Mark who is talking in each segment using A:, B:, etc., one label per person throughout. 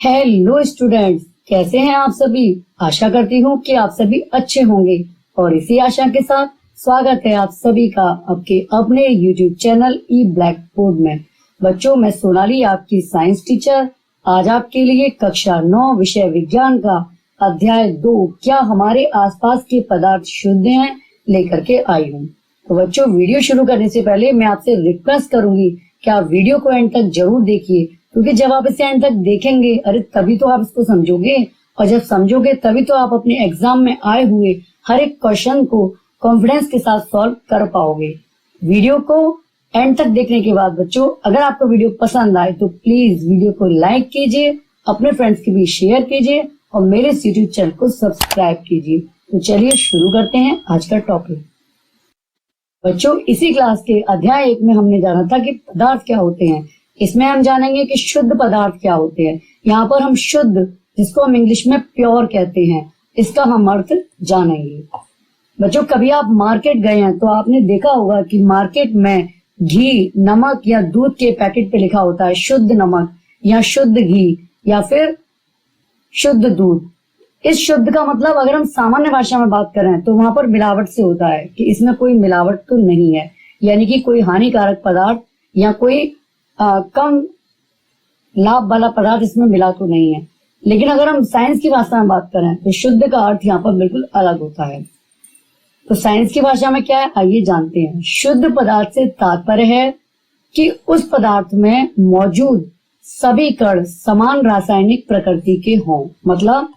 A: Hello students, कैसे हैं आप सभी। आशा करती हूँ कि आप सभी अच्छे होंगे और इसी आशा के साथ स्वागत है आप सभी का आपके अपने YouTube चैनल ई ब्लैक बोर्ड में। बच्चों, मैं सोनाली आपकी साइंस टीचर आज आपके लिए कक्षा 9 विषय विज्ञान का अध्याय 2 क्या हमारे आसपास के पदार्थ शुद्ध हैं लेकर के आई हूँ। तो बच्चों, वीडियो शुरू करने से पहले मैं आपसे रिक्वेस्ट करूंगी कि आप वीडियो को एंड तक जरूर देखिए, क्योंकि जब आप इसे एंड तक देखेंगे तभी तो आप इसको समझोगे, और जब समझोगे तभी तो आप अपने एग्जाम में आए हुए हर एक क्वेश्चन को कॉन्फिडेंस के साथ सॉल्व कर पाओगे। वीडियो को एंड तक देखने के बाद बच्चों, अगर आपको वीडियो पसंद आए तो प्लीज वीडियो को लाइक कीजिए, अपने फ्रेंड्स के बीच शेयर कीजिए और मेरे यूट्यूब चैनल को सब्सक्राइब कीजिए। तो चलिए शुरू करते हैं आज का टॉपिक। बच्चों, इसी क्लास के अध्याय 1 में हमने जाना था कि पदार्थ क्या होते हैं। इसमें हम जानेंगे कि शुद्ध पदार्थ क्या होते हैं। यहाँ पर हम शुद्ध, जिसको हम इंग्लिश में प्योर कहते हैं, इसका हम अर्थ जानेंगे। बच्चों, कभी आप मार्केट गए हैं तो आपने देखा होगा कि मार्केट में घी, नमक या दूध के पैकेट पे लिखा होता है शुद्ध नमक या शुद्ध घी या फिर शुद्ध दूध। इस शुद्ध का मतलब अगर हम सामान्य भाषा में बात करें तो वहां पर मिलावट से होता है कि इसमें कोई मिलावट तो नहीं है, यानी कि कोई हानिकारक पदार्थ या कोई कम लाभ वाला पदार्थ इसमें मिला तो नहीं है। लेकिन अगर हम साइंस की भाषा में बात करें तो शुद्ध का अर्थ यहाँ पर बिल्कुल अलग होता है। तो साइंस की भाषा में क्या है, आइए जानते हैं। शुद्ध पदार्थ से तात्पर्य है कि उस पदार्थ में मौजूद सभी कण समान रासायनिक प्रकृति के हों। मतलब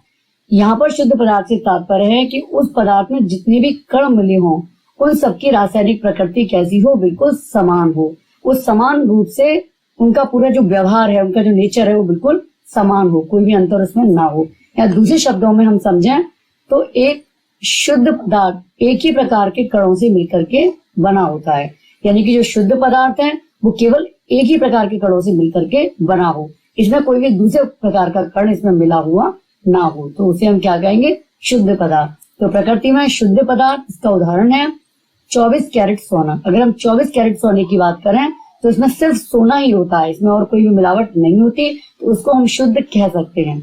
A: यहाँ पर शुद्ध पदार्थ से तात्पर्य है कि उस पदार्थ में जितने भी कण मिले हों उन सबकी रासायनिक प्रकृति कैसी हो, बिल्कुल समान हो। उस समान रूप से उनका पूरा जो व्यवहार है, उनका जो नेचर है वो बिल्कुल समान हो, कोई भी अंतर उसमें ना हो। या दूसरे शब्दों में हम समझें तो एक शुद्ध पदार्थ एक ही प्रकार के कणों से मिलकर के बना होता है, यानी कि जो शुद्ध पदार्थ है वो केवल एक ही प्रकार के कणों से मिलकर के बना हो, इसमें कोई भी दूसरे प्रकार का कण इसमें मिला हुआ ना हो, तो उसे हम क्या कहेंगे, शुद्ध पदार्थ। तो प्रकृति में शुद्ध पदार्थ, इसका उदाहरण है 24 कैरेट सोना। अगर हम 24 कैरेट सोने की बात करें तो इसमें सिर्फ सोना ही होता है, इसमें और कोई भी मिलावट नहीं होती, तो उसको हम शुद्ध कह सकते हैं।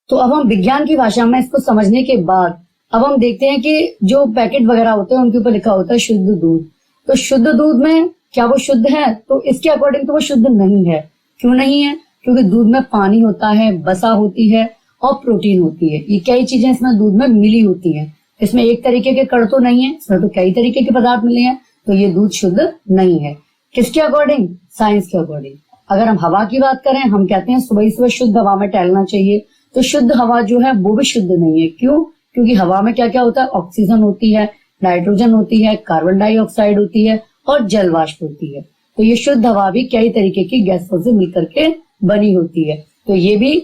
A: तो अब हम विज्ञान की भाषा में इसको समझने के बाद अब हम देखते हैं कि जो पैकेट वगैरह होते हैं उनके ऊपर लिखा होता है शुद्ध दूध। तो शुद्ध दूध में क्या वो शुद्ध है? तो इसके अकॉर्डिंग तो वो शुद्ध नहीं है। क्यों नहीं है? क्योंकि दूध में पानी होता है, वसा होती है और प्रोटीन होती है। ये कई चीजें इसमें दूध में मिली होती हैं। इसमें एक तरीके के कण तो नहीं है, इसमें तो कई तरीके के पदार्थ मिले हैं, तो ये दूध शुद्ध नहीं है। किसके अकॉर्डिंग? साइंस के अकॉर्डिंग। अगर हम हवा की बात करें, हम कहते हैं सुबह सुबह शुद्ध हवा में टहलना चाहिए, तो शुद्ध हवा जो है वो भी शुद्ध नहीं है। क्यों? क्योंकि हवा में क्या क्या होता है, ऑक्सीजन होती है, नाइट्रोजन होती है, कार्बन डाइऑक्साइड होती है और जल वाष्प होती है। तो ये शुद्ध हवा भी कई तरीके की गैसों से मिलकर के बनी होती है, तो ये भी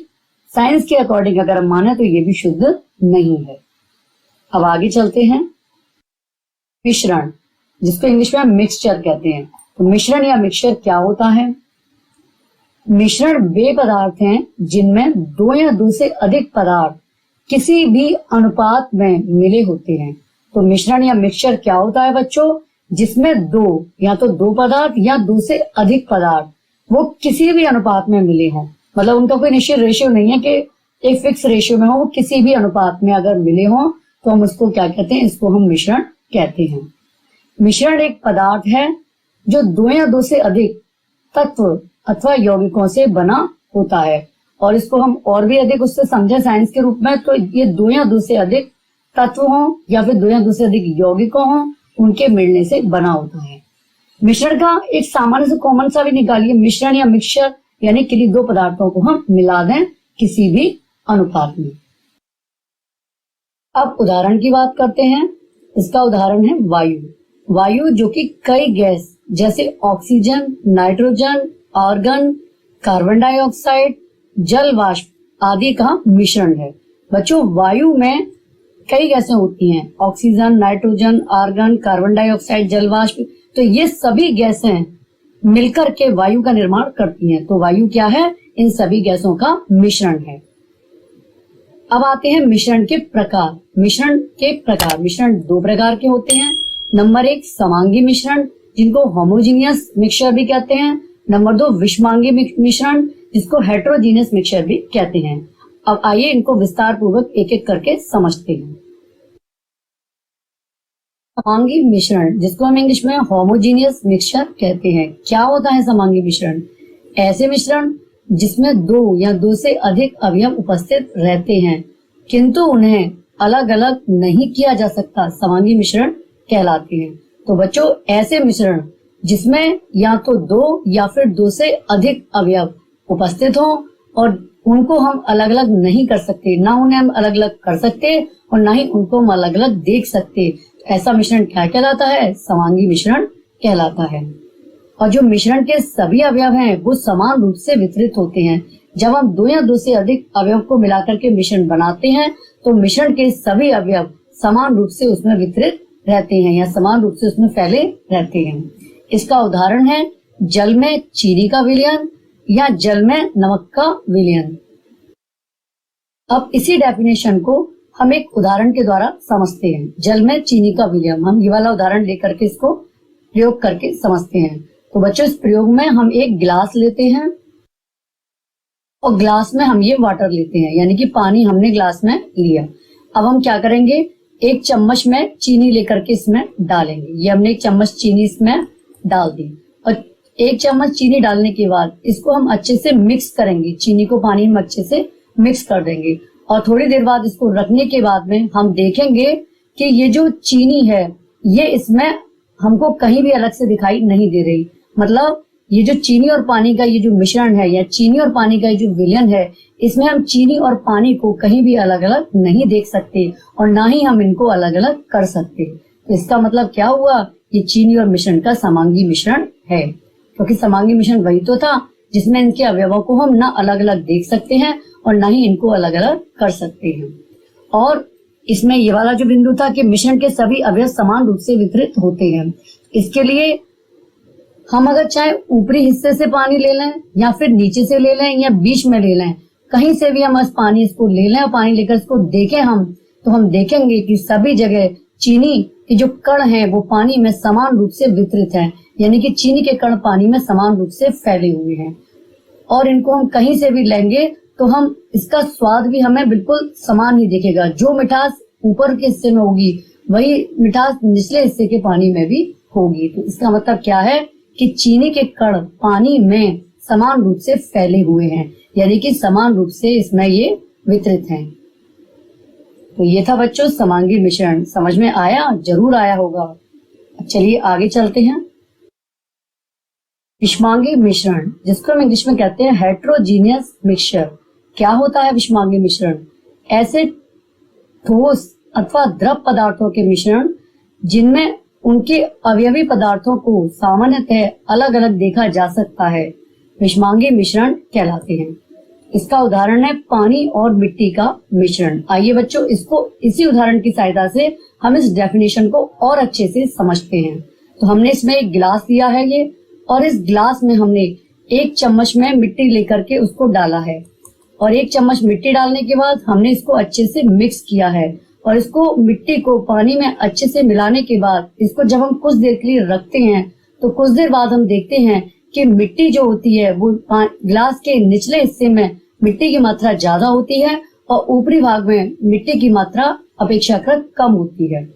A: साइंस के अकॉर्डिंग अगर हम माने तो ये भी शुद्ध नहीं है। अब आगे चलते हैं। मिश्रण, जिसको इंग्लिश में मिक्सचर कहते हैं। तो मिश्रण या मिक्सचर क्या होता है? मिश्रण वे पदार्थ हैं जिनमें 2 या 2 से अधिक पदार्थ किसी भी अनुपात में मिले होते हैं। तो मिश्रण या मिक्सचर क्या होता है बच्चों? जिसमें 2 या तो 2 पदार्थ या 2 से अधिक पदार्थ वो किसी भी अनुपात में मिले हों। मतलब उनका कोई निश्चित रेशियो नहीं है कि एक फिक्स रेशियो में हो, वो किसी भी अनुपात में अगर मिले हों तो हम उसको क्या कहते हैं, इसको हम मिश्रण कहते हैं। मिश्रण एक पदार्थ है जो 2 या 2 से अधिक तत्व अथवा यौगिकों से बना होता है। और इसको हम और भी अधिक उससे समझें साइंस के रूप में, तो ये 2 या 2 से अधिक तत्व हों या फिर 2 या 2 से अधिक यौगिकों हों, उनके मिलने से बना होता है। मिश्रण का एक सामान्य से कॉमन सा भी निकालिए, मिश्रण या मिक्सचर, यानी किन्हीं 2 पदार्थों को हम मिला दें किसी भी अनुपात में। अब उदाहरण की बात करते हैं। इसका उदाहरण है वायु। वायु जो कि कई गैस जैसे oxygen, nitrogen, argon, carbon dioxide, जल वाष्प आदि का मिश्रण है। बच्चों, वायु में कई गैसें होती हैं, oxygen, nitrogen, argon, carbon dioxide, जल वाष्प। तो ये सभी गैसें मिलकर के वायु का निर्माण करती हैं। तो वायु क्या है? इन सभी गैसों का मिश्रण है। अब आते हैं मिश्रण के प्रकार। मिश्रण के प्रकार, मिश्रण 2 प्रकार के होते हैं। नंबर 1 समांगी मिश्रण, जिनको होमोजीनियस मिक्सचर भी कहते हैं। नंबर 2 विषमांगी मिश्रण, जिसको हेट्रोजीनियस मिक्सचर भी कहते हैं। अब आइए इनको विस्तार पूर्वक एक एक करके समझते हैं। समांगी मिश्रण, जिसको हम इंग्लिश में होमोजीनियस मिक्सचर कहते हैं। क्या होता है समांगी मिश्रण? ऐसे मिश्रण जिसमें दो या दो से अधिक अवयव उपस्थित रहते हैं किंतु उन्हें अलग अलग नहीं किया जा सकता, समांगी मिश्रण कहलाते हैं। तो बच्चों, ऐसे मिश्रण जिसमें या तो दो या फिर दो से अधिक अवयव उपस्थित हो और उनको हम अलग अलग नहीं कर सकते, ना उन्हें हम अलग अलग कर सकते और ना ही उनको हम अलग अलग देख सकते, तो ऐसा मिश्रण क्या कहलाता है? समांगी मिश्रण कहलाता है। और जो मिश्रण के सभी अवयव हैं वो समान रूप से वितरित होते हैं। जब हम दो या दो से अधिक अवयव को मिलाकर के मिश्रण बनाते हैं तो मिश्रण के सभी अवयव समान रूप से उसमें वितरित रहते हैं या समान रूप से उसमें फैले रहते हैं। इसका उदाहरण है जल में चीनी का विलयन या जल में नमक का विलयन। अब इसी डेफिनेशन को हम एक उदाहरण के द्वारा समझते हैं। जल में चीनी का विलयन, हम ये वाला उदाहरण लेकर के इसको प्रयोग करके समझते हैं। तो बच्चों, इस प्रयोग में हम एक गिलास लेते हैं और ग्लास में हम ये वाटर लेते हैं, यानी कि पानी हमने ग्लास में लिया। अब हम क्या करेंगे, एक चम्मच में चीनी लेकर के इसमें डालेंगे। ये हमने एक चम्मच चीनी इसमें डाल दी और एक चम्मच चीनी डालने के बाद इसको हम अच्छे से मिक्स करेंगे। चीनी को पानी में अच्छे से मिक्स कर देंगे और थोड़ी देर बाद इसको रखने के बाद में हम देखेंगे कि ये जो चीनी है ये इसमें हमको कहीं भी अलग से दिखाई नहीं दे रही। मतलब ये जो चीनी और पानी का ये जो मिश्रण है या चीनी और पानी का ये जो विलयन है, इसमें हम चीनी और पानी को कहीं भी अलग अलग नहीं देख सकते और ना ही हम इनको अलग अलग कर सकते। तो इसका मतलब क्या हुआ? ये चीनी और मिश्रण का समांगी मिश्रण है, क्योंकि समांगी मिश्रण वही तो था जिसमें इनके अवयवों को हम ना अलग अलग देख सकते हैं और ना ही इनको अलग अलग कर सकते हैं। और इसमें ये वाला जो बिंदु था कि मिश्रण के सभी अवयव समान रूप से वितरित होते हैं। इसके लिए हम अगर चाहे ऊपरी हिस्से से पानी ले लें या फिर नीचे से ले लें या बीच में ले लें, कहीं से भी हम पानी इसको ले लें और पानी लेकर इसको देखें तो हम देखेंगे कि सभी जगह चीनी के जो कण हैं वो पानी में समान रूप से वितरित हैं, यानी कि चीनी के कण पानी में समान रूप से फैले हुए हैं। और इनको हम कहीं से भी लेंगे तो हम इसका स्वाद भी हमें बिल्कुल समान ही दिखेगा। जो मिठास ऊपर के हिस्से में होगी वही मिठास निचले हिस्से के पानी में भी होगी। तो इसका मतलब क्या है कि चीनी के कण पानी में समान रूप से फैले हुए हैं, यानी कि समान रूप से इसमें ये वितरित हैं। तो ये था बच्चों समांगी मिश्रण। समझ में आया? जरूर आया होगा। चलिए आगे चलते हैं। विषमांगी मिश्रण, जिसको हम इंग्लिश में कहते हैं हेट्रोजीनियस मिक्सचर। क्या होता है विषमांगी मिश्रण? ऐसे ठोस अथवा द्रव पदार्थों के मिश्रण जिनमें उनके अवयवी पदार्थों को सामान्यतः अलग अलग देखा जा सकता है, विषमांगी मिश्रण कहलाते हैं। इसका उदाहरण है पानी और मिट्टी का मिश्रण। आइए बच्चों, इसको इसी उदाहरण की सहायता से हम इस डेफिनेशन को और अच्छे से समझते हैं। तो हमने इसमें एक गिलास लिया है ये, और इस गिलास में हमने एक चम्मच में मिट्टी लेकर के उसको डाला है और एक चम्मच मिट्टी डालने के बाद हमने इसको अच्छे से मिक्स किया है और इसको मिट्टी को पानी में अच्छे से मिलाने के बाद इसको जब हम कुछ देर के लिए रखते हैं तो कुछ देर बाद हम देखते हैं कि मिट्टी जो होती है वो गिलास के निचले हिस्से में मिट्टी की मात्रा ज्यादा होती है और ऊपरी भाग में मिट्टी की मात्रा अपेक्षाकृत कम होती है।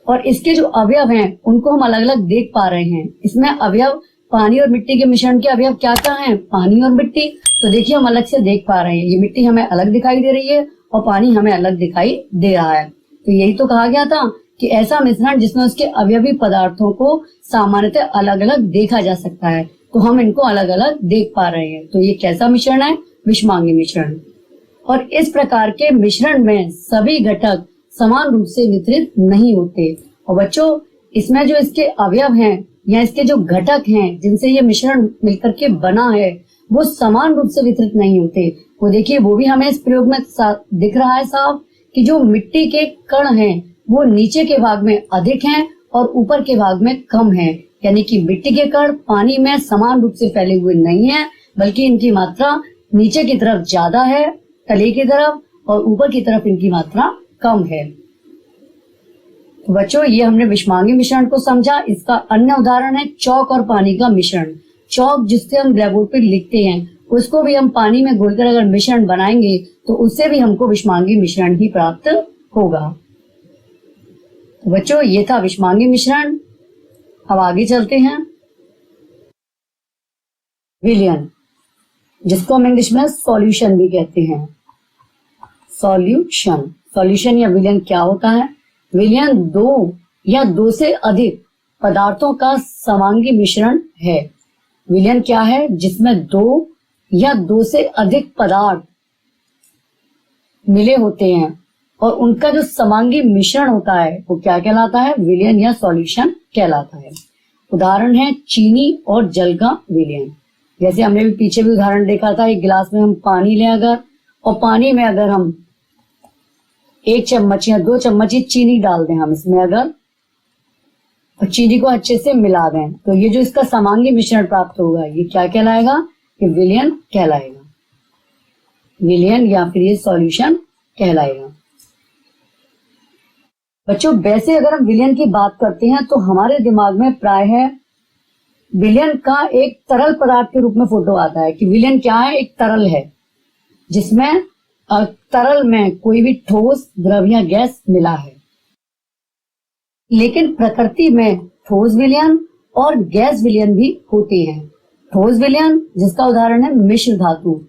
A: और इसके जो अवयव हैं उनको हम अलग अलग देख पा रहे हैं। इसमें अवयव पानी और मिट्टी के मिश्रण के अवयव क्या क्या हैं? पानी और मिट्टी। तो देखिए हम अलग से देख पा रहे हैं, ये मिट्टी हमें अलग दिखाई दे रही है और पानी हमें अलग दिखाई दे रहा है। तो यही तो कहा गया था कि ऐसा मिश्रण जिसमें उसके अवयवी पदार्थों को सामान्यतः अलग अलग देखा जा सकता है, तो हम इनको अलग अलग देख पा रहे हैं। तो ये कैसा मिश्रण है? विषमांगी मिश्रण। और इस प्रकार के मिश्रण में सभी घटक समान रूप से वितरित नहीं होते। और बच्चों, इसमें जो इसके अवयव हैं या इसके जो घटक हैं जिनसे ये मिश्रण मिलकर के बना है वो समान रूप से वितरित नहीं होते। वो देखिए, वो भी हमें इस प्रयोग में दिख रहा है साफ कि जो मिट्टी के कण हैं वो नीचे के भाग में अधिक हैं और ऊपर के भाग में कम हैं। यानी कि मिट्टी के कण पानी में समान रूप से फैले हुए नहीं है, बल्कि इनकी मात्रा नीचे की तरफ ज्यादा है तले की तरफ, और ऊपर की तरफ इनकी मात्रा कम है। तो बच्चों, ये हमने विषमांगी मिश्रण को समझा। इसका अन्य उदाहरण है चौक और पानी का मिश्रण। चौक जिससे हम ब्लैक बोर्ड पे लिखते हैं उसको भी हम पानी में घोलकर अगर मिश्रण बनाएंगे तो उससे भी हमको विषमांगी मिश्रण ही प्राप्त होगा। तो बच्चों, ये था विषमांगी मिश्रण। अब आगे चलते हैं। विलयन, जिसको हम इंग्लिश में सॉल्यूशन भी कहते हैं। सॉल्यूशन या विलयन क्या होता है? विलयन दो या दो से अधिक पदार्थों का समांगी मिश्रण है। विलयन क्या है? जिसमें दो या दो से अधिक पदार्थ मिले होते हैं और उनका जो समांगी मिश्रण होता है वो क्या कहलाता है? विलयन या सॉल्यूशन कहलाता है। उदाहरण है चीनी और जल का विलयन। जैसे हमने भी पीछे भी उदाहरण देखा था, एक गिलास में हम पानी लें अगर, और पानी में अगर हम 1 चम्मच या 2 चम्मच चीनी डाल दें हम इसमें अगर, और चीनी को अच्छे से मिला दें, तो ये जो इसका समांगी मिश्रण प्राप्त होगा ये क्या कहलाएगा? ये विलयन कहलाएगा। विलयन या फिर ये सॉल्यूशन कहलाएगा। बच्चों, वैसे अगर हम विलयन की बात करते हैं तो हमारे दिमाग में प्रायः विलयन का एक तरल पदार्थ के रूप में फोटो आता है कि विलयन क्या है? एक तरल है जिसमें तरल में कोई भी ठोस, द्रव या गैस मिला है। लेकिन प्रकृति में ठोस विलयन और गैस विलयन भी होते हैं। ठोस विलयन जिसका उदाहरण है मिश्र धातु।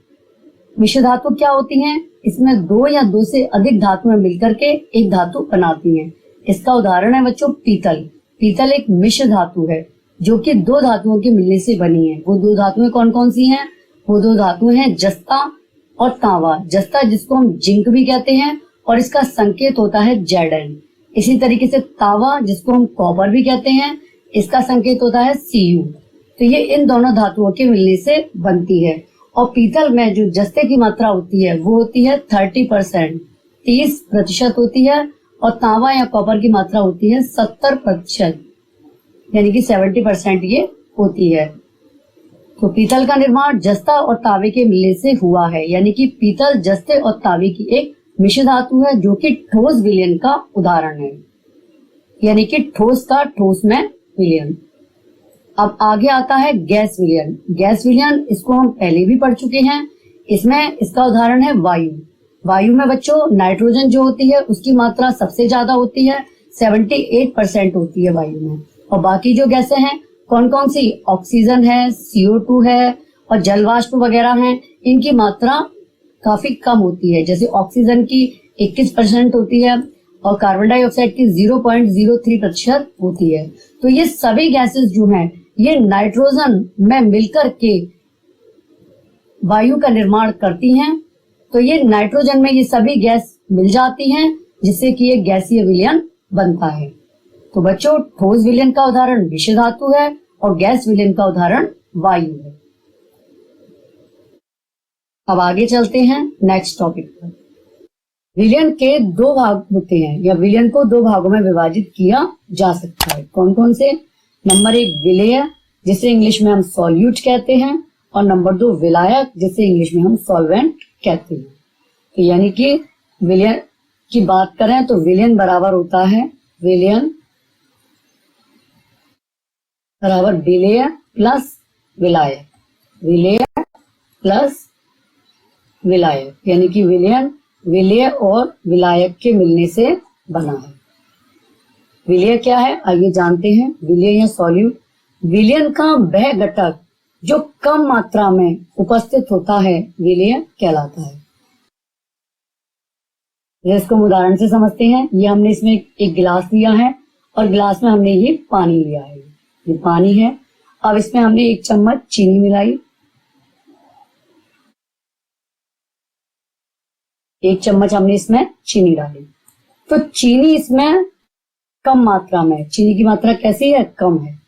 A: मिश्र धातु क्या होती हैं? इसमें दो या दो से अधिक धातुएं मिलकर के एक धातु बनाती हैं। इसका उदाहरण है बच्चों पीतल। पीतल एक मिश्र धातु है जो कि दो धातुओं के मिलने से बनी है। वो दो धातुएं कौन कौन सी हैं? वो दो धातुएं हैं जस्ता और तांबा। जस्ता जिसको हम जिंक भी कहते हैं और इसका संकेत होता है Zn। इसी तरीके से तांबा जिसको हम कॉपर भी कहते हैं, इसका संकेत होता है Cu। तो ये इन दोनों धातुओं के मिलने से बनती है। और पीतल में जो जस्ते की मात्रा होती है वो होती है 30%, 30% होती है, और तांबा या कॉपर की मात्रा होती है 70%, यानी कि 70% ये होती है। तो पीतल का निर्माण जस्ता और तांबे के मिलने से हुआ है, यानी कि पीतल जस्ते और तांबे की एक मिश्र धातु है जो कि ठोस विलयन का उदाहरण है, यानी कि ठोस का ठोस में विलयन। अब आगे आता है गैस विलयन। गैस विलयन इसको हम पहले भी पढ़ चुके हैं। इसमें इसका उदाहरण है वायु। वायु में बच्चों नाइट्रोजन जो होती है उसकी मात्रा सबसे ज्यादा होती है, 78% होती है वायु में। और बाकी जो गैसें हैं कौन कौन सी? ऑक्सीजन है, CO2 है और जलवाष्प वगैरह हैं। इनकी मात्रा काफी कम होती है। जैसे ऑक्सीजन की 21% होती है और कार्बन डाइऑक्साइड की 0.03% होती है। तो ये सभी गैसेस जो हैं ये नाइट्रोजन में मिलकर के वायु का निर्माण करती हैं। तो ये नाइट्रोजन में ये सभी गैस मिल जाती हैं जिससे कि ये गैसीय विलयन बनता है। तो बच्चों, ठोस विलयन का उदाहरण मिश्र धातु है और गैस विलयन का उदाहरण वायु है। अब आगे चलते हैं नेक्स्ट टॉपिक पर। विलयन के दो भाग होते हैं या विलयन को दो भागों में विभाजित किया जा सकता है। कौन कौन से? नंबर 1 विलेय, जिसे इंग्लिश में हम सॉल्यूट कहते हैं, और नंबर 2 विलायक, जिसे इंग्लिश में हम सॉल्वेंट कहते हैं। तो यानी कि विलयन की बात करें तो विलयन बराबर होता है विलयन बराबर विलेय प्लस विलायक। विलेय प्लस विलायक, यानी कि विलयन विलेय और विलायक के मिलने से बना है। विलेय क्या है आइए जानते हैं। विलेय या सॉल्यूट, विलयन का वह घटक जो कम मात्रा में उपस्थित होता है विलेय कहलाता है। इसको हम उदाहरण से समझते हैं। ये हमने इसमें एक गिलास लिया है और गिलास में हमने ये पानी लिया है। ये पानी है। अब इसमें हमने 1 चम्मच चीनी मिलाई। 1 चम्मच हमने इसमें चीनी डाली। तो चीनी इसमें कम मात्रा में, चीनी की मात्रा कैसी है? कम है।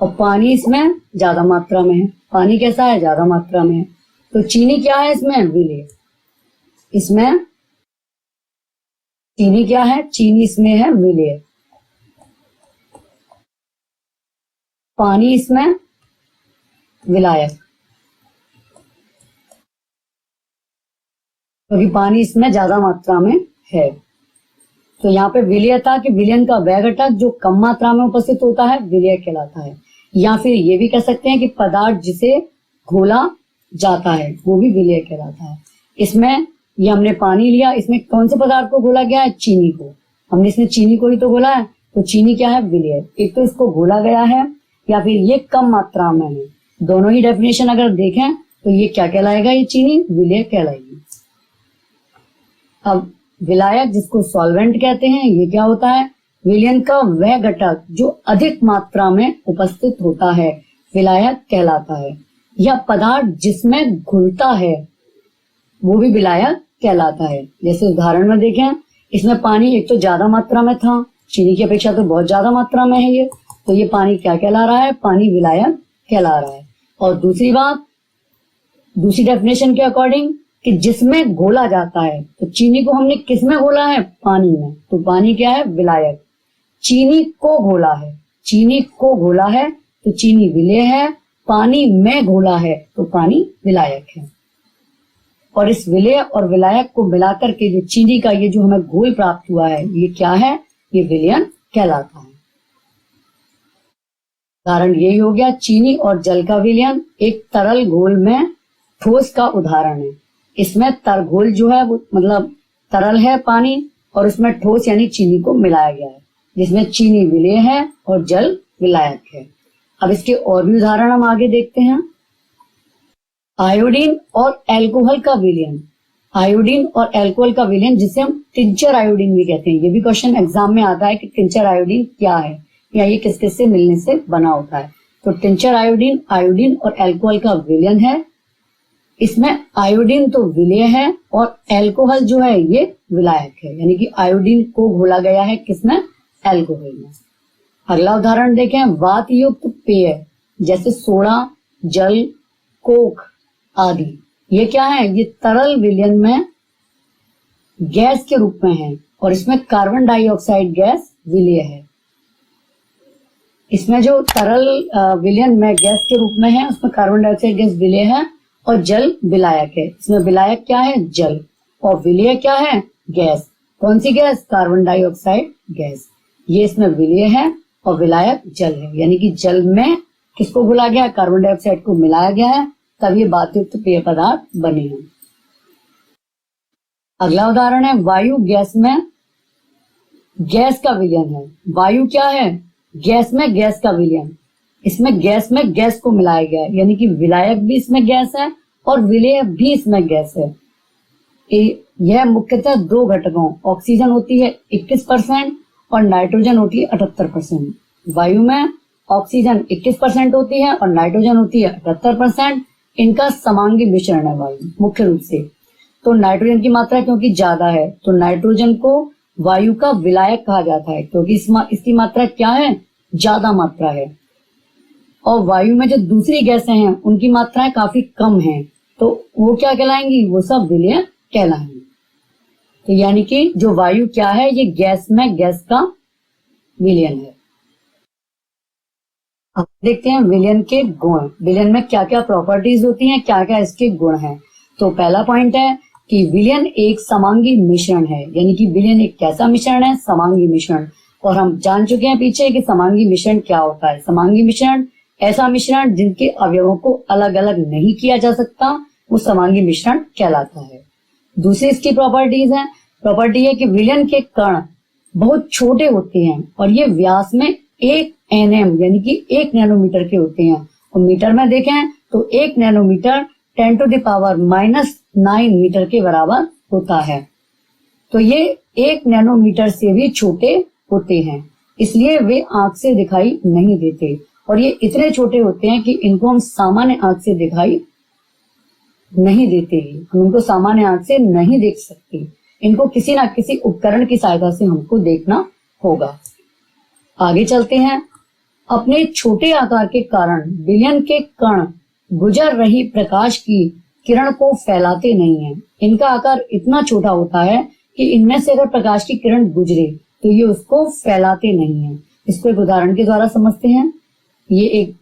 A: और पानी इसमें ज्यादा मात्रा में है। पानी कैसा है? ज्यादा मात्रा में है। तो चीनी क्या है इसमें? विलेय। इसमें चीनी क्या है? चीनी इसमें है विलेय। पानी इसमें विलायक, क्योंकि पानी इसमें ज्यादा मात्रा में है। तो यहाँ पे विलेय था कि विलयन का वह घटक जो कम मात्रा में उपस्थित होता है विलेय कहलाता है। या फिर ये भी कह सकते हैं कि पदार्थ जिसे घोला जाता है वो भी विलय कहलाता है। इसमें ये हमने पानी लिया, इसमें कौन से पदार्थ को घोला गया है? चीनी को। हमने इसमें चीनी को ही तो घोला है, तो चीनी क्या है? विलय। एक तो इसको घोला गया है या फिर ये कम मात्रा में है। दोनों ही डेफिनेशन अगर देखें तो ये क्या कहलाएगा? ये चीनी विलय कहलाएगी। अब विलायक जिसको सॉल्वेंट कहते हैं, ये क्या होता है? विलयन का वह घटक जो अधिक मात्रा में उपस्थित होता है विलायक कहलाता है। यह पदार्थ जिसमें घुलता है वो भी विलायक कहलाता है। जैसे उदाहरण में देखें, इसमें पानी एक तो ज्यादा मात्रा में था, चीनी की अपेक्षा तो बहुत ज्यादा मात्रा में है ये, तो ये पानी क्या कहला रहा है? पानी विलायक कहला रहा है। और दूसरी बात, दूसरी डेफिनेशन के अकॉर्डिंग कि जिसमें घोला जाता है, तो चीनी को हमने किसमें घोला है? पानी में, तो पानी क्या है? विलायक। चीनी को घोला है, चीनी को घोला है तो चीनी विलय है, पानी में घोला है तो पानी विलायक है। और इस विलय और विलायक को मिलाकर के जो चीनी का ये जो हमें घोल प्राप्त हुआ है, ये क्या है? ये विलयन कहलाता है। उदाहरण यही हो गया, चीनी और जल का विलयन एक तरल घोल में ठोस का उदाहरण है। इसमें घोल जो है वो मतलब तरल है पानी, और उसमें ठोस यानी चीनी को मिलाया गया है, जिसमें चीनी विलय है और जल विलायक है। अब इसके और भी उदाहरण हम आगे देखते हैं। आयोडीन और एल्कोहल का विलयन, आयोडीन और एल्कोहल का विलयन जिसे हम टिंचर आयोडीन भी कहते हैं। ये भी क्वेश्चन एग्जाम में आता है कि टिंचर आयोडीन क्या है या ये किस किस से मिलने से बना होता है। तो टिंचर आयोडीन आयोडीन और एल्कोहल का विलयन है। इसमें आयोडीन तो विलय है और एल्कोहल जो है ये विलायक है, यानी कि आयोडीन को घोला गया है किसमें? एल्कोहल में। अगला उदाहरण देखें, वात युक्त पेय जैसे सोडा, जल, कोक आदि, ये क्या है? ये तरल विलयन में गैस के रूप में है और इसमें कार्बन डाइऑक्साइड गैस विलय है। इसमें जो तरल विलयन में गैस के रूप में है उसमें कार्बन डाइऑक्साइड गैस विलय है और जल विलायक है। इसमें विलायक क्या है? जल, और विलय क्या है? गैस। कौन सी गैस? Carbon dioxide gas. ये इसमें विलय है और विलायक जल है, यानी कि जल में किसको घुला गया? कार्बन डाइऑक्साइड को मिलाया गया है, तब ये वातयुक्त पेय पदार्थ बने हैं। अगला उदाहरण है, वायु गैस में गैस का विलयन है। वायु क्या है? गैस में गैस का विलयन। इसमें गैस में गैस को मिलाया गया है, यानी कि विलायक भी इसमें गैस है और विलय भी इसमें गैस है। यह मुख्यतः दो घटकों, ऑक्सीजन होती है 21% और नाइट्रोजन होती है 78%। वायु में ऑक्सीजन 21% होती है और नाइट्रोजन होती है 78%। इनका समांगी मिश्रण है वायु मुख्य रूप से। तो नाइट्रोजन की मात्रा क्योंकि ज्यादा है तो नाइट्रोजन को वायु का विलायक कहा जाता है, क्योंकि इसकी मात्रा क्या है? ज्यादा मात्रा है। और वायु में जो दूसरी गैसें हैं उनकी मात्राएं काफी कम है, तो वो क्या कहलाएंगी? वो सब विलय कहलाएंगी। तो यानी कि जो वायु क्या है? ये गैस में गैस का विलयन है। अब देखते हैं विलयन के गुण। विलयन में क्या क्या प्रॉपर्टीज होती हैं, क्या क्या इसके गुण हैं। तो पहला पॉइंट है कि विलयन एक समांगी मिश्रण है, यानी कि विलयन एक कैसा मिश्रण है? समांगी मिश्रण। और हम जान चुके हैं पीछे कि समांगी मिश्रण क्या होता है। समांगी मिश्रण ऐसा मिश्रण जिनके अवयवों को अलग अलग नहीं किया जा सकता, वो समांगी मिश्रण कहलाता है। दूसरी इसकी प्रॉपर्टीज है, प्रॉपर्टी है कि विलयन के कण बहुत छोटे होते हैं और ये व्यास में 1 nm यानी कि 1 नैनोमीटर के होते हैं। और मीटर में देखें तो 1 नैनोमीटर 10⁻⁹ मीटर के बराबर होता है। तो ये 1 नैनोमीटर से भी छोटे होते हैं, इसलिए वे आंख से दिखाई नहीं देते। और ये इतने छोटे होते हैं कि इनको हम सामान्य आंख से दिखाई नहीं देते, हम इनको सामान्य आंख से नहीं देख सकते। इनको किसी ना किसी उपकरण की सहायता से हमको देखना होगा। आगे चलते हैं। अपने छोटे आकार के कारण विलयन के कण गुजर रही प्रकाश की किरण को फैलाते नहीं हैं। इनका आकार इतना छोटा होता है कि इनमें से अगर प्रकाश की किरण गुजरे तो ये उसको फैलाते नहीं है। इसको एक उदाहरण के द्वारा समझते हैं। ये एक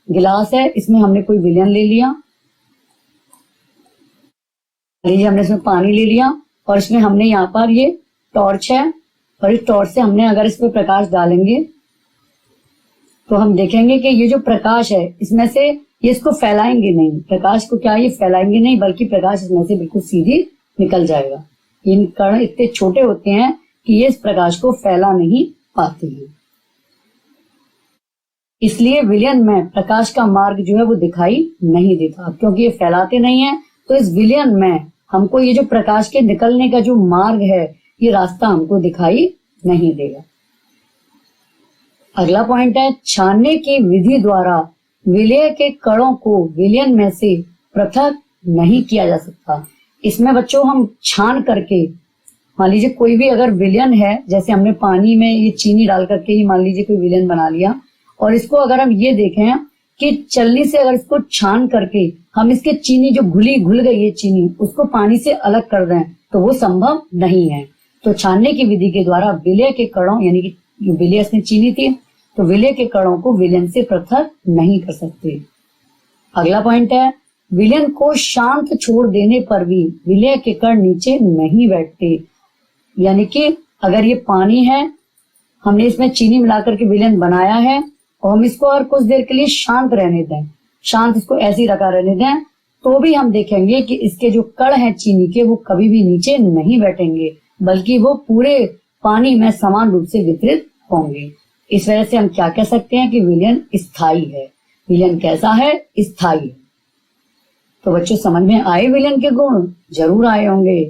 A: गिलास है, इसमें हमने कोई विलयन ले लिया, हमने इसमें पानी ले लिया और इसमें हमने यहाँ पर ये टॉर्च है और इस टॉर्च से हमने अगर इस पर प्रकाश डालेंगे तो हम देखेंगे कि ये जो प्रकाश है इसमें से ये इसको फैलाएंगे नहीं, प्रकाश को क्या ये फैलाएंगे नहीं, बल्कि प्रकाश इसमें से बिल्कुल सीधी निकल जाएगा। इन कण इतने छोटे होते हैं कि ये इस प्रकाश को फैला नहीं पाते हैं। इसलिए विलयन में प्रकाश का मार्ग जो है वो दिखाई नहीं देता, क्योंकि ये फैलाते नहीं है। तो इस विलयन में हमको ये जो प्रकाश के निकलने का जो मार्ग है, ये रास्ता हमको दिखाई नहीं देगा। अगला पॉइंट है, छानने की विधि द्वारा विलय के कणों को विलयन में से पृथक नहीं किया जा सकता। इसमें बच्चों हम छान करके, मान लीजिए कोई भी अगर विलयन है, जैसे हमने पानी में ये चीनी डाल करके ही मान लीजिए कोई विलयन बना लिया, और इसको अगर हम ये देखें कि चलनी से अगर इसको छान करके हम इसके चीनी जो घुल गई है चीनी, उसको पानी से अलग कर दें, तो वो संभव नहीं है। तो छानने की विधि के द्वारा विलय के कणों, यानी कि विलय इसमें चीनी थी, तो विलय के कणों को विलयन से पृथक नहीं कर सकते। अगला पॉइंट है, विलयन को शांत छोड़ देने पर भी विलय के कण नीचे नहीं बैठते। यानी कि अगर ये पानी है, हमने इसमें चीनी मिलाकर के विलयन बनाया है, और हम इसको और कुछ देर के लिए शांत रहने दें, शांत इसको ऐसे ही रखा रहने दें, तो भी हम देखेंगे कि इसके जो कण हैं चीनी के, वो कभी भी नीचे नहीं बैठेंगे, बल्कि वो पूरे पानी में समान रूप से वितरित होंगे। इस वजह से हम क्या कह सकते हैं कि विलयन स्थायी है। विलयन कैसा है? स्थायी। तो बच्चों समझ में आए विलयन के गुण? जरूर आए होंगे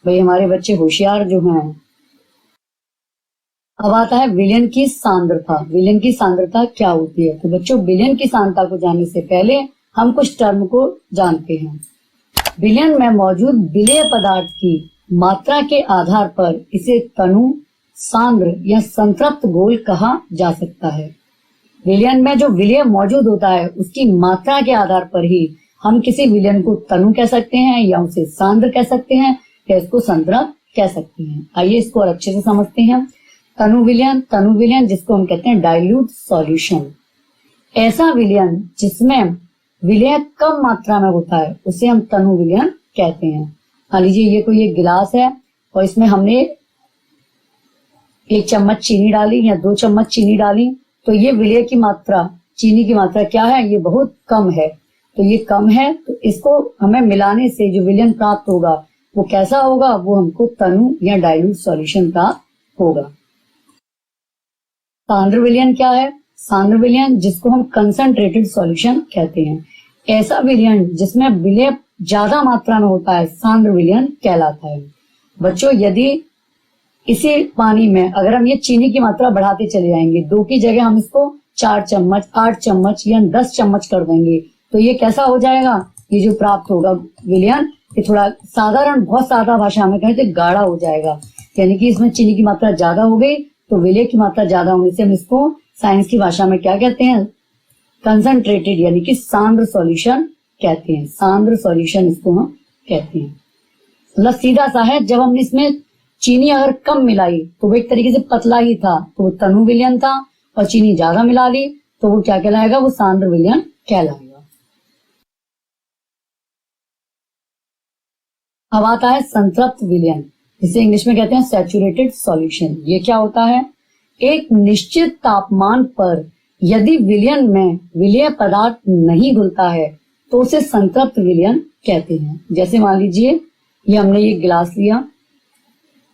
A: भाई, हमारे बच्चे होशियार जो हैं। अब आता है विलयन की सांद्रता। विलयन की सांद्रता क्या होती है? तो बच्चों विलयन की सांद्रता को जानने से पहले हम कुछ टर्म को जानते हैं। विलयन में मौजूद विलेय पदार्थ की मात्रा के आधार पर इसे तनु, सांद्र या संतृप्त घोल कहा जा सकता है। विलयन में जो विलेय मौजूद होता है उसकी मात्रा के आधार पर ही हम किसी विलयन को तनु कह सकते हैं, या उसे सांद्र कह सकते हैं, या इसको संतृप्त कह सकते हैं। आइए इसको और अच्छे से समझते हैं। तनु विलयन जिसको हम कहते हैं डाइल्यूट सॉल्यूशन। ऐसा विलयन जिसमें विलय कम मात्रा में होता है उसे हम तनु विलयन कहते हैं। मान लीजिए ये कोई एक गिलास है और इसमें हमने 1 चम्मच चीनी डाली या 2 चम्मच चीनी डाली, तो ये विलय की मात्रा, चीनी की मात्रा क्या है? ये बहुत कम है। तो ये कम है, तो इसको हमें मिलाने से जो विलयन प्राप्त होगा वो कैसा होगा? वो हमको तनु या डाइल्यूट सॉल्यूशन प्राप्त होगा। सांद्र विलयन क्या है? सांद्र विलयन जिसको हम कंसंट्रेटेड सॉल्यूशन कहते हैं। ऐसा विलयन जिसमें विलय ज्यादा मात्रा में होता है सांद्र विलयन कहलाता है। बच्चों यदि इसी पानी में अगर हम ये चीनी की मात्रा बढ़ाते चले जाएंगे, 2 की जगह हम इसको 4 चम्मच, 8 चम्मच या 10 चम्मच कर देंगे, तो ये कैसा हो जाएगा? ये जो प्राप्त होगा विलयन, ये थोड़ा साधारण, बहुत सादा भाषा में कहें तो गाढ़ा हो जाएगा। यानी कि इसमें चीनी की मात्रा ज्यादा हो गई, तो विलय की मात्रा ज्यादा होने से हम इसको साइंस की भाषा में क्या कहते हैं? कंसंट्रेटेड यानी कि सांद्र सॉल्यूशन कहते हैं। सांद्र सॉल्यूशन इसको हम कहते हैं। मतलब सीधा सा है, जब हमने इसमें चीनी अगर कम मिलाई तो वो एक तरीके से पतला ही था, तो वो तनु विलयन था, और चीनी ज्यादा मिला ली तो वो क्या कहलाएगा? वो सांद्र विलयन कहलाएगा। अब आता है संतृप्त विलयन, जिसे इंग्लिश में कहते हैं सैचुरेटेड सॉल्यूशन। ये क्या होता है? एक निश्चित तापमान पर यदि विलयन में विलेय पदार्थ नहीं घुलता है तो उसे संतृप्त विलयन कहते हैं। जैसे मान लीजिए ये हमने ये गिलास लिया,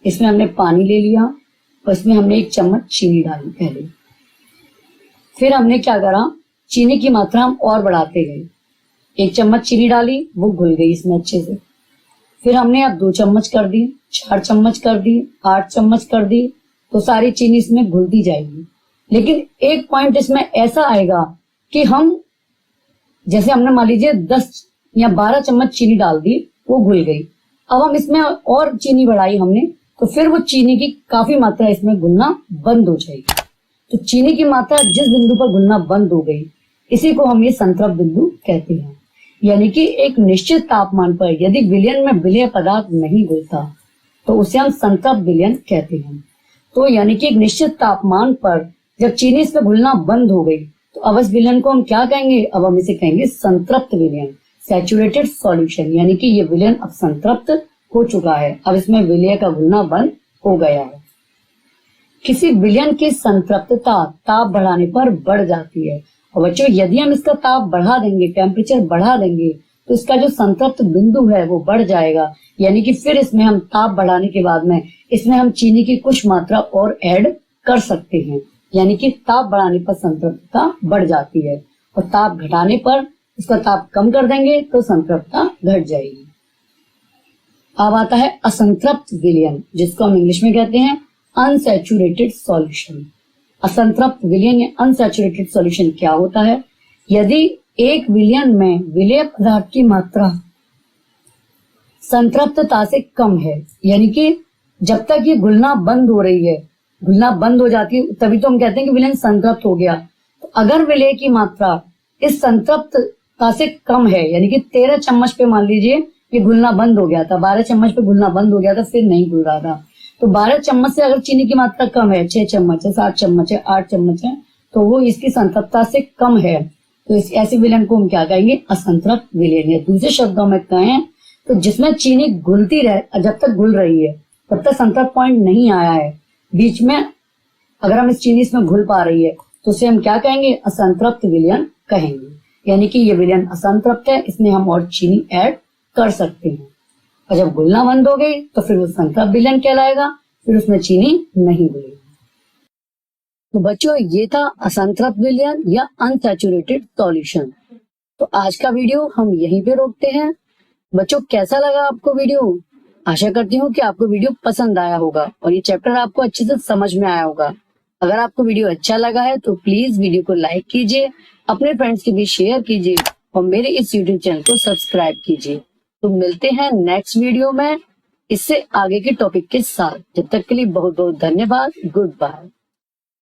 A: इसमें हमने पानी ले लिया और इसमें हमने 1 चम्मच चीनी डाली पहले। फिर हमने क्या करा? चीनी की मात्रा हम और बढ़ाते गए। 1 चम्मच चीनी डाली, वो घुल गई इसमें अच्छे से। फिर हमने अब 2 चम्मच कर दी, 4 चम्मच कर दी, 8 चम्मच कर दी, तो सारी चीनी इसमें घुलती जाएगी। लेकिन एक पॉइंट इसमें ऐसा आएगा कि हम, जैसे हमने मान लीजिए 10 या 12 चम्मच चीनी डाल दी, वो घुल गई। अब हम इसमें और चीनी बढ़ाई हमने, तो फिर वो चीनी की काफी मात्रा इसमें घुलना बंद हो जाएगी। तो चीनी की मात्रा जिस बिंदु पर घुलना बंद हो गई, इसी को हम ये संतृप्त बिंदु कहते हैं। यानी कि एक निश्चित तापमान पर यदि विलयन में विलेय पदार्थ नहीं घुलता तो उसे हम संतृप्त विलयन कहते हैं। तो यानी कि एक निश्चित तापमान पर जब चीनी इसमें घुलना बंद हो गई तो अब इस विलयन को हम क्या कहेंगे? अब हम इसे कहेंगे संतृप्त विलयन, सैचुरेटेड सॉल्यूशन। यानी कि ये विलयन अब संतृप्त हो चुका है, अब इसमें विलेय का घुलना बंद हो गया है। किसी विलयन की संतृप्तता ताप बढ़ाने पर बढ़ जाती है। और बच्चों यदि हम इसका ताप बढ़ा देंगे, टेम्परेचर बढ़ा देंगे, तो इसका जो संतृप्त बिंदु है वो बढ़ जाएगा। यानी कि फिर इसमें हम ताप बढ़ाने के बाद में इसमें हम चीनी की कुछ मात्रा और ऐड कर सकते हैं। यानी कि ताप बढ़ाने पर संतृप्तता बढ़ जाती है और ताप घटाने पर इसका ताप कम कर देंगे तो संतृप्तता घट जाएगी। अब आता है असंतृप्त विलयन, जिसको हम इंग्लिश में कहते हैं अनसैचुरेटेड सॉल्यूशन। असंतृप्त विलयन या अनसैचुरेटेड सॉल्यूशन क्या होता है? यदि एक विलयन में विलेय पदार्थ की मात्रा संतृप्तता से कम है, यानी कि जब तक ये घुलना बंद हो रही है, घुलना बंद हो जाती है, तभी तो हम कहते हैं कि विलयन संतृप्त हो गया। तो अगर विलेय की मात्रा इस संतृप्तता से कम है, यानी कि 13 चम्मच पे मान लीजिए ये घुलना बंद हो गया था, 12 चम्मच पे घुलना बंद हो गया था, फिर नहीं घुल रहा था, तो 12 चम्मच से अगर चीनी की मात्रा कम है, 6 चम्मच है, 7 चम्मच है, 8 चम्मच है, तो वो इसकी संतृप्तता से कम है, तो इस ऐसे विलयन को हम क्या कहेंगे? असंतृप्त विलयन। या दूसरे शब्दों में कहें तो जिसमें चीनी घुलती रहे, जब तक घुल रही है तब तक संतृप्त पॉइंट नहीं आया है, बीच में अगर हम इस चीनी इसमें घुल पा रही है तो उसे हम क्या कहेंगे? असंतृप्त विलयन कहेंगे। यानी कि ये विलयन असंतृप्त है, इसमें हम और चीनी ऐड कर सकते हैं, और जब घुलना बंद हो गई तो फिर वो संतृप्त विलयन कहलाएगा, फिर उसमें चीनी नहीं घुलेगी। तो बच्चों ये था असंतृप्त विलयन या अनसैचुरेटेड सॉल्यूशन। तो आज का वीडियो हम यहीं पे रोकते हैं। बच्चों कैसा लगा आपको वीडियो? आशा करती हूँ कि आपको वीडियो पसंद आया होगा और ये चैप्टर आपको अच्छे से समझ में आया होगा। अगर आपको वीडियो अच्छा लगा है तो प्लीज वीडियो को लाइक कीजिए, अपने फ्रेंड्स के बीच शेयर कीजिए और मेरे इस यूट्यूब चैनल को सब्सक्राइब कीजिए। तो मिलते हैं नेक्स्ट वीडियो में इससे आगे के टॉपिक के साथ। जब तक के लिए बहुत बहुत धन्यवाद। Good bye.